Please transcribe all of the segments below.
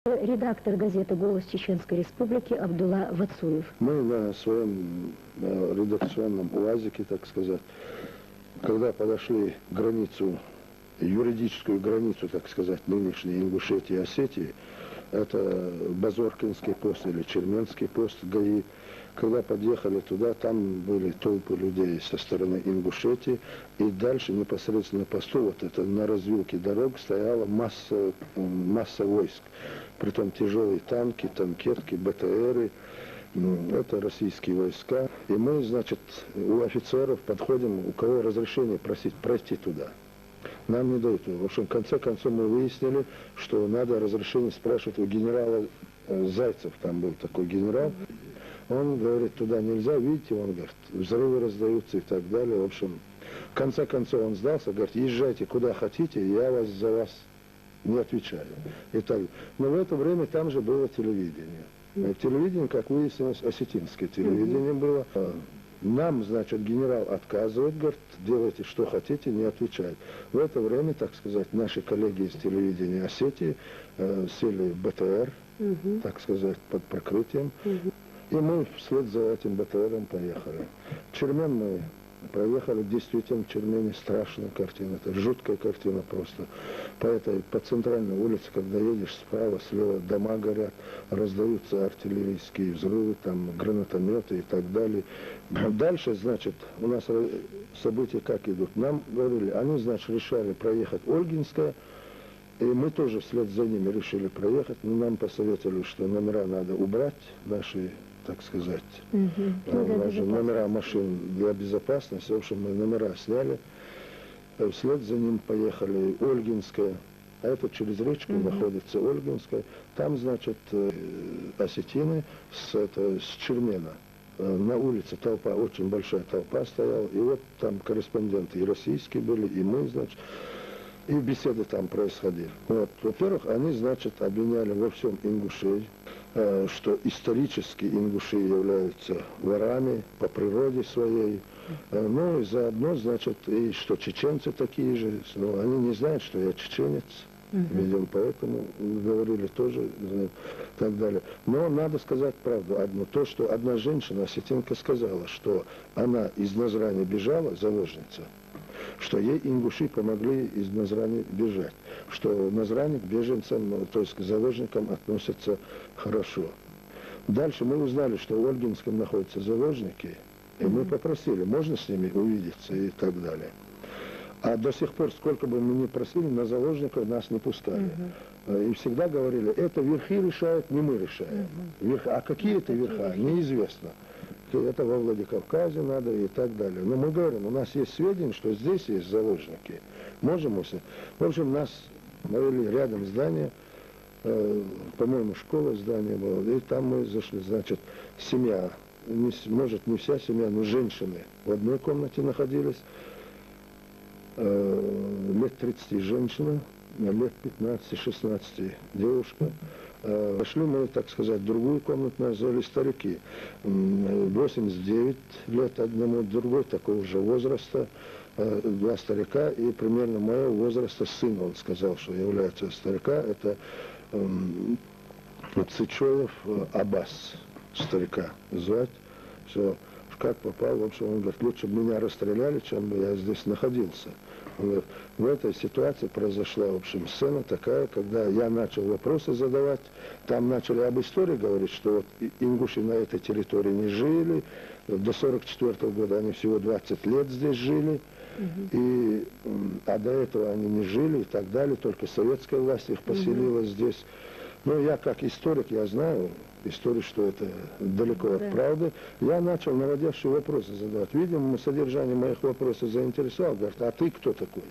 Редактор газеты «Голос Чеченской Республики» Абдулла Вацуев. Мы на своем редакционном УАЗике, так сказать, когда подошли к границу, юридическую границу, так сказать, нынешней Ингушетии и Осетии, это Базоркинский пост или Черменский пост ГАИ, когда подъехали туда, там были толпы людей со стороны Ингушетии, и дальше непосредственно на посту, вот это на развилке дорог, стояла масса войск. Притом тяжелые танки, танкетки, БТРы, это российские войска. И мы, значит, у офицеров подходим, у кого разрешение просить пройти туда. Нам не дают. В общем, в конце концов мы выяснили, что надо разрешение спрашивать у генерала Зайцев, там был такой генерал. Он говорит, туда нельзя, видите, он говорит, взрывы раздаются и так далее. В общем, в конце концов он сдался, говорит, езжайте куда хотите, я за вас не отвечаю. И так. Но в это время там же было телевидение. Телевидение, как выяснилось, осетинское телевидение было. Нам, значит, генерал отказывает, говорит, делайте что хотите, не отвечает. В это время, так сказать, наши коллеги из телевидения Осетии сели в БТР, так сказать, под прикрытием. И мы вслед за этим БТРом поехали. Чермен мы проехали, действительно, в Чермене страшная картина, это жуткая картина просто. По центральной улице, когда едешь справа, слева дома горят, раздаются артиллерийские взрывы, там гранатометы и так далее. Дальше, значит, у нас события как идут. Нам говорили, они, значит, решали проехать Ольгинское, и мы тоже вслед за ними решили проехать, но нам посоветовали, что номера надо убрать, наши, так сказать, номера машин для безопасности. В общем, мы номера сняли, вслед за ним поехали Ольгинское, а это через речку находится Ольгинское. Там, значит, осетины с Чермена. На улице толпа, очень большая толпа стояла, и вот там корреспонденты и российские были, и мы, значит, и беседы там происходили. Вот. Во-первых, они, значит, обвиняли во всем ингушей, что исторически ингуши являются ворами по природе своей. Ну и заодно, значит, и что чеченцы такие же. Но они не знают, что я чеченец. Видимо, поэтому говорили тоже, и так далее. Но надо сказать правду одну. То, что одна женщина, осетинка, сказала, что она из Назрани бежала, заложница, что ей ингуши помогли из Назрани бежать, что Назрани к беженцам, то есть к заложникам относятся хорошо. Дальше мы узнали, что в Ольгинском находятся заложники, и мы попросили, можно с ними увидеться и так далее. А до сих пор, сколько бы мы ни просили, на заложников нас не пускали. И всегда говорили, это верхи решают, не мы решаем. А какие это верха, неизвестно. Это во Владикавказе надо и так далее. Но мы говорим, у нас есть сведения, что здесь есть заложники. Можем мы... В общем, нас навели рядом здание, по-моему, школа здание было, и там мы зашли, значит, семья, может, не вся семья, но женщины в одной комнате находились, лет 30 женщина, лет 15-16 девушка. Пошли мы, так сказать, в другую комнату, назвали старики. 89 лет одному, другой такого же возраста, два старика, и примерно моего возраста сын, он сказал, что является старика, это Цычоев Аббас, старика звать, все. Как попал, в общем, он говорит, лучше бы меня расстреляли, чем бы я здесь находился. Он говорит, в этой ситуации произошла, в общем, сцена такая, когда я начал вопросы задавать, там начали об истории говорить, что вот ингуши на этой территории не жили, до 1944 года они всего 20 лет здесь жили, а до этого они не жили и так далее, только советская власть их поселила здесь. Ну, я как историк, я знаю историю, что это далеко от правды. Я начал наводящие вопросы задавать. Видимо, содержание моих вопросов заинтересовало. Говорит, а ты кто такой?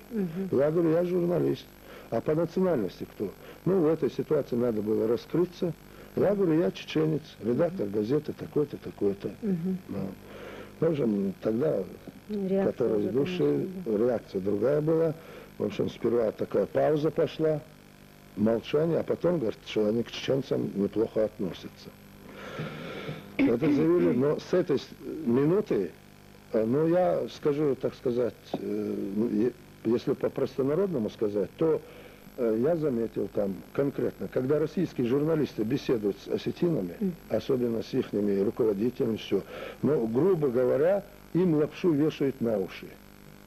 Я говорю, я журналист. А по национальности кто? Ну, в этой ситуации надо было раскрыться. Я говорю, я чеченец, редактор газеты такой-то, такой-то. В общем, тогда, которая из души, реакция другая была. В общем, сперва такая пауза пошла. Молчание, а потом говорят, что они к чеченцам неплохо относятся. Это заявили, но с этой минуты, ну я скажу, так сказать, если по-простонародному сказать, то я заметил там конкретно, когда российские журналисты беседуют с осетинами, особенно с их руководителями, все, но, грубо говоря, им лапшу вешают на уши.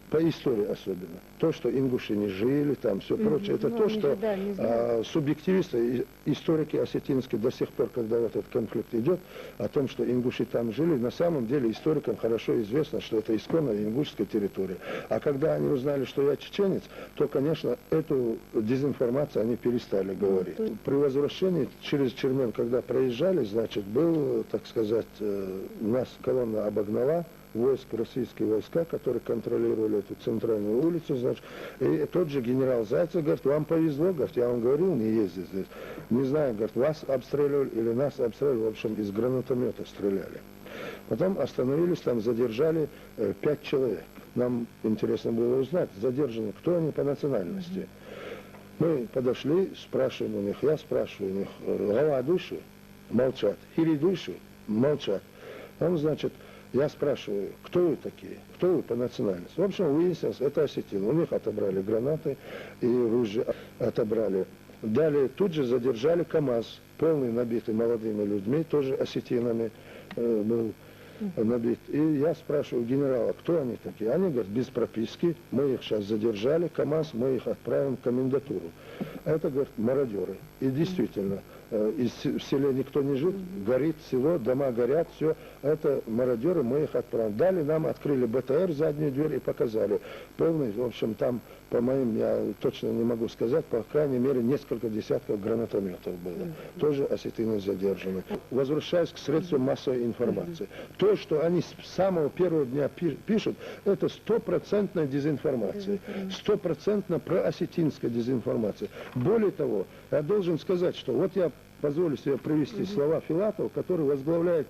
По истории особенно. То, что ингуши не жили, там все прочее, это то, что субъективисты, историки осетинские до сих пор, когда вот этот конфликт идет, о том, что ингуши там жили, на самом деле историкам хорошо известно, что это исконная ингушская территория. А когда они узнали, что я чеченец, то, конечно, эту дезинформацию они перестали говорить. При возвращении через Чермен, когда проезжали, значит, был, так сказать, нас колонна обогнала, войск, российские войска, которые контролировали эту центральную улицу, значит, и тот же генерал Зайцев говорит, вам повезло, говорит, я вам говорил, не ездить здесь. Не знаю, говорит, вас обстреливали или нас обстреливали, в общем, из гранатомета стреляли. Потом остановились, там задержали 5 человек. Нам интересно было узнать, задержаны, кто они по национальности. Мы подошли, спрашиваем у них, я спрашиваю у них, глава души, молчат, хири души, молчат. Он, значит, я спрашиваю, кто вы такие, кто вы по национальности. В общем, выяснилось, это осетины. У них отобрали гранаты и ружья отобрали. Далее тут же задержали КАМАЗ, полный набитый молодыми людьми, тоже осетинами был набит. И я спрашиваю генерала, кто они такие. Они говорят, без прописки, мы их сейчас задержали, КАМАЗ, мы их отправим в комендатуру. Это, говорят, мародеры. И действительно, в селе никто не жит, горит село, дома горят, все. Это мародеры, мы их отправим. Далее нам открыли БТР, заднюю дверь и показали. Полный, в общем, там, по моим, я точно не могу сказать, по крайней мере, несколько десятков гранатометов было. Тоже осетины задержаны. Возвращаясь к средствам массовой информации. То, что они с самого первого дня пишут, это стопроцентная дезинформация. Стопроцентно проосетинская дезинформация. Более того, я должен сказать, что вот я позволю себе привести слова Филатова, который возглавляет,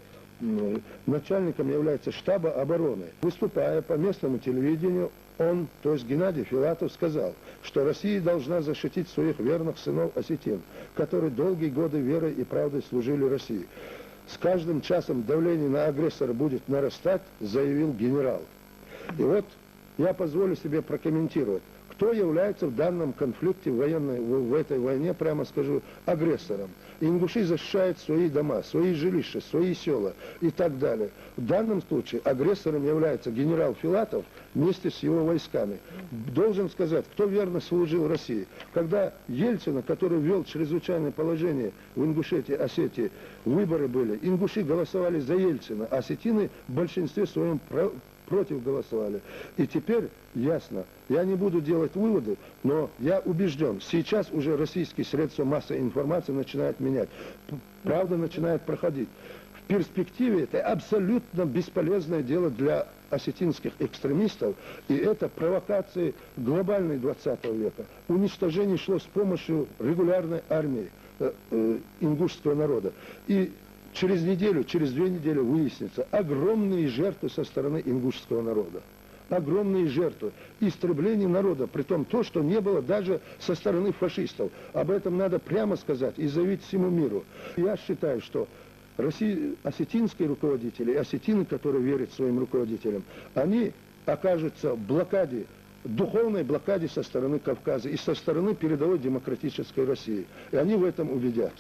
начальником является штаба обороны. Выступая по местному телевидению, он, то есть Геннадий Филатов, сказал, что Россия должна защитить своих верных сынов осетин, которые долгие годы верой и правдой служили России. С каждым часом давление на агрессора будет нарастать, заявил генерал. И вот я позволю себе прокомментировать. Кто является в данном конфликте в этой войне, прямо скажу, агрессором? Ингуши защищают свои дома, свои жилища, свои села и так далее. В данном случае агрессором является генерал Филатов вместе с его войсками. Должен сказать, кто верно служил России. Когда Ельцина, который ввел чрезвычайное положение в Ингушетии, Осетии, выборы были, ингуши голосовали за Ельцина, а осетины в большинстве своем против голосовали. И теперь ясно, я не буду делать выводы, но я убежден, сейчас уже российские средства массовой информации начинают менять. Правда начинает проходить. В перспективе это абсолютно бесполезное дело для осетинских экстремистов, и это провокации глобальной 20 века. Уничтожение шло с помощью регулярной армии ингушского народа. И через неделю, через 2 недели выяснится огромные жертвы со стороны ингушского народа. Огромные жертвы. Истребление народа. Притом то, что не было даже со стороны фашистов. Об этом надо прямо сказать и заявить всему миру. Я считаю, что осетинские руководители, осетины, которые верят своим руководителям, они окажутся в блокаде, духовной блокаде со стороны Кавказа и со стороны передовой демократической России. И они в этом убедятся.